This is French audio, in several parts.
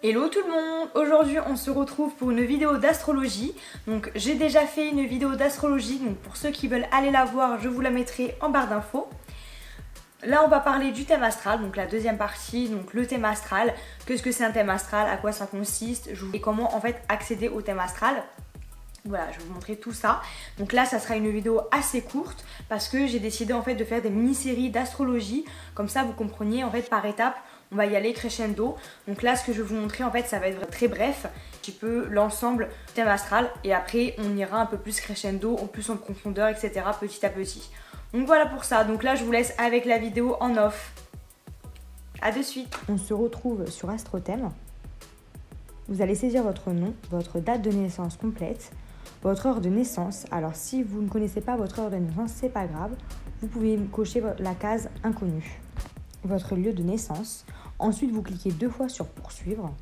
Hello tout le monde! Aujourd'hui on se retrouve pour une vidéo d'astrologie. Donc j'ai déjà fait une vidéo d'astrologie, donc pour ceux qui veulent aller la voir, je vous la mettrai en barre d'infos. Là on va parler du thème astral, donc la deuxième partie, donc le thème astral. Qu'est-ce que c'est un thème astral, à quoi ça consiste, et comment en fait accéder au thème astral. Voilà, je vais vous montrer tout ça. Donc là, ça sera une vidéo assez courte parce que j'ai décidé en fait de faire des mini-séries d'astrologie. Comme ça, vous compreniez en fait par étapes. On va y aller crescendo. Donc là, ce que je vais vous montrer en fait, ça va être très bref. Un petit peu l'ensemble du thème astral. Et après, on ira un peu plus crescendo, en plus en profondeur, etc. petit à petit. Donc voilà pour ça. Donc là, je vous laisse avec la vidéo en off. A de suite. On se retrouve sur AstroThème. Vous allez saisir votre nom, votre date de naissance complète, votre heure de naissance. Alors si vous ne connaissez pas votre heure de naissance, c'est pas grave. Vous pouvez cocher la case inconnue. Votre lieu de naissance. Ensuite, vous cliquez 2 fois sur poursuivre.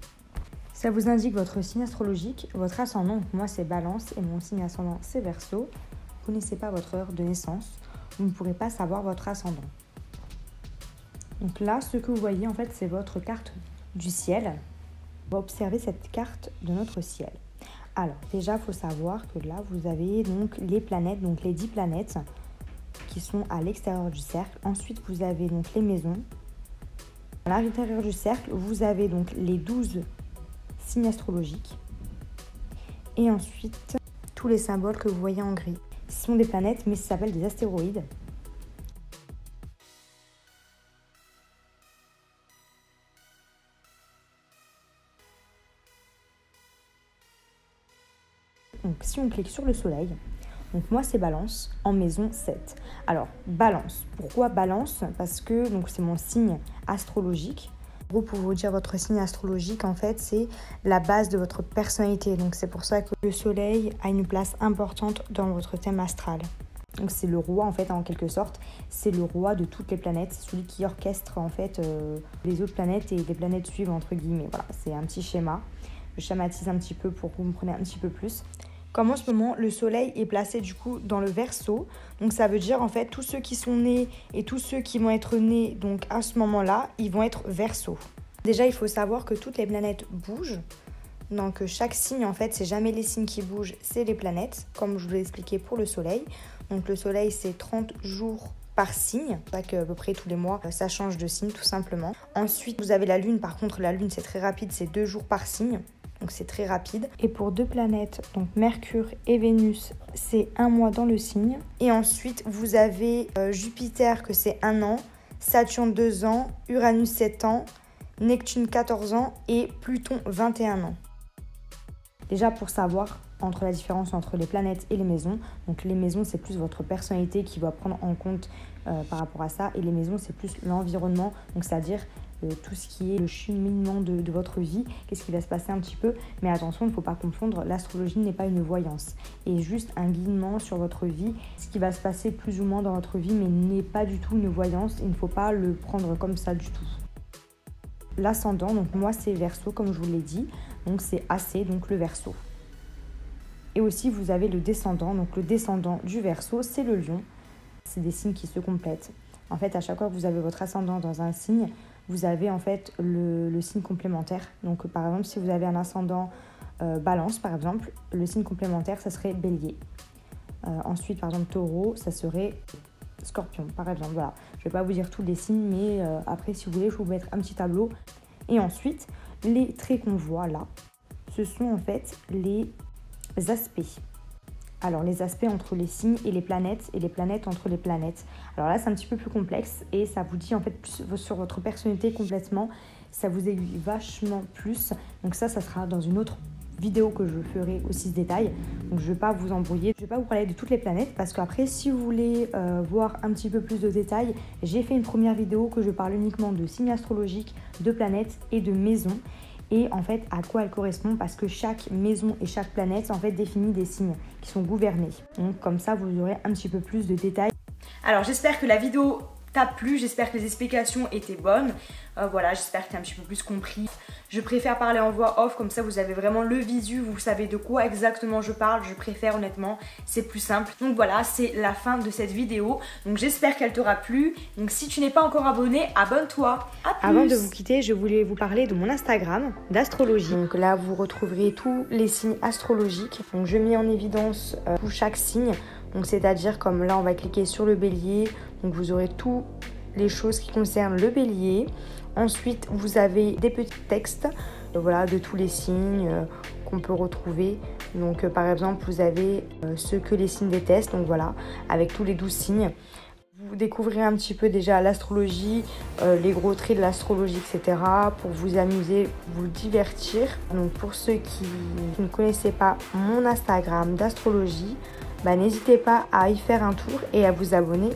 Ça vous indique votre signe astrologique, votre ascendant. Donc moi c'est Balance et mon signe ascendant c'est Verseau. Vous ne connaissez pas votre heure de naissance, vous ne pourrez pas savoir votre ascendant. Donc là, ce que vous voyez en fait, c'est votre carte du ciel. On va observer cette carte de notre ciel. Alors déjà, il faut savoir que là, vous avez donc les planètes, donc les 10 planètes qui sont à l'extérieur du cercle. Ensuite, vous avez donc les maisons. À l'intérieur du cercle, vous avez donc les 12 signes astrologiques. Et ensuite, tous les symboles que vous voyez en gris. Ce sont des planètes, mais ça s'appelle des astéroïdes. Donc si on clique sur le soleil, donc moi c'est Balance en maison 7. Alors Balance, pourquoi Balance? Parce que c'est mon signe astrologique. En gros, pour vous dire, votre signe astrologique en fait c'est la base de votre personnalité. Donc c'est pour ça que le soleil a une place importante dans votre thème astral. Donc c'est le roi en fait en quelque sorte, c'est le roi de toutes les planètes, c'est celui qui orchestre en fait les autres planètes et les planètes suivent entre guillemets. Voilà, c'est un petit schéma. Je schématise un petit peu pour que vous me preniez un petit peu plus. Comme en ce moment, le soleil est placé du coup dans le Verseau. Donc ça veut dire en fait tous ceux qui sont nés et tous ceux qui vont être nés donc à ce moment-là, ils vont être Verseau. Déjà, il faut savoir que toutes les planètes bougent. Donc chaque signe en fait, c'est jamais les signes qui bougent, c'est les planètes, comme je vous l'ai expliqué pour le soleil. Donc le soleil, c'est 30 jours par signe, pas qu'à peu près tous les mois, ça change de signe tout simplement. Ensuite, vous avez la lune. Par contre, la lune, c'est très rapide, c'est 2 jours par signe. Donc c'est très rapide. Et pour 2 planètes, donc Mercure et Vénus, c'est 1 mois dans le signe. Et ensuite, vous avez Jupiter, que c'est 1 an, Saturne 2 ans, Uranus 7 ans, Neptune 14 ans et Pluton 21 ans. Déjà pour savoir la différence entre les planètes et les maisons. Donc les maisons, c'est plus votre personnalité qui va prendre en compte par rapport à ça. Et les maisons, c'est plus l'environnement, donc c'est-à-dire tout ce qui est le cheminement de votre vie, qu'est-ce qui va se passer un petit peu. Mais attention, il ne faut pas confondre, l'astrologie n'est pas une voyance, et juste un guidement sur votre vie, ce qui va se passer plus ou moins dans votre vie, mais n'est pas du tout une voyance, il ne faut pas le prendre comme ça du tout. L'ascendant, donc moi c'est Verseau comme je vous l'ai dit, donc c'est AC, donc le Verseau. Et aussi vous avez le descendant, donc le descendant du Verseau c'est le Lion, c'est des signes qui se complètent. En fait, à chaque fois que vous avez votre ascendant dans un signe, vous avez en fait le signe complémentaire. Donc par exemple, si vous avez un ascendant Balance, par exemple, le signe complémentaire, ça serait Bélier. Ensuite, par exemple, Taureau, ça serait Scorpion, par exemple. Voilà. Je ne vais pas vous dire tous les signes, mais après, si vous voulez, je vais vous mettre un petit tableau. Et ensuite, les traits qu'on voit là, ce sont en fait les aspects. Alors les aspects entre les signes et les planètes entre les planètes. Alors là c'est un petit peu plus complexe et ça vous dit en fait plus sur votre personnalité complètement. Ça vous aiguille vachement plus. Donc ça sera dans une autre vidéo que je ferai aussi ce détail. Donc je ne vais pas vous embrouiller. Je ne vais pas vous parler de toutes les planètes parce qu'après si vous voulez voir un petit peu plus de détails, j'ai fait une première vidéo que je parle uniquement de signes astrologiques, de planètes et de maisons. Et en fait à quoi elles correspondent parce que chaque maison et chaque planète en fait définit des signes qui sont gouvernés. Donc comme ça vous aurez un petit peu plus de détails. Alors j'espère que la vidéo t'a plu. J'espère que les explications étaient bonnes. Voilà, j'espère que tu as un petit peu plus compris. Je préfère parler en voix off, comme ça vous avez vraiment le visu, vous savez de quoi exactement je parle. Je préfère honnêtement, c'est plus simple. Donc voilà, c'est la fin de cette vidéo. Donc j'espère qu'elle t'aura plu. Donc si tu n'es pas encore abonné, abonne-toi. Avant de vous quitter, je voulais vous parler de mon Instagram d'astrologie. Donc là, vous retrouverez tous les signes astrologiques. Donc je mets en évidence pour chaque signe. Donc c'est-à-dire comme là, on va cliquer sur le bélier. Donc vous aurez toutes les choses qui concernent le bélier. Ensuite, vous avez des petits textes voilà, de tous les signes qu'on peut retrouver. Donc par exemple, vous avez ce que les signes détestent. Donc voilà, avec tous les 12 signes. Vous découvrirez un petit peu déjà l'astrologie, les gros traits de l'astrologie, etc. pour vous amuser, vous divertir. Donc pour ceux qui ne connaissaient pas mon Instagram d'astrologie, n'hésitez pas à y faire un tour et à vous abonner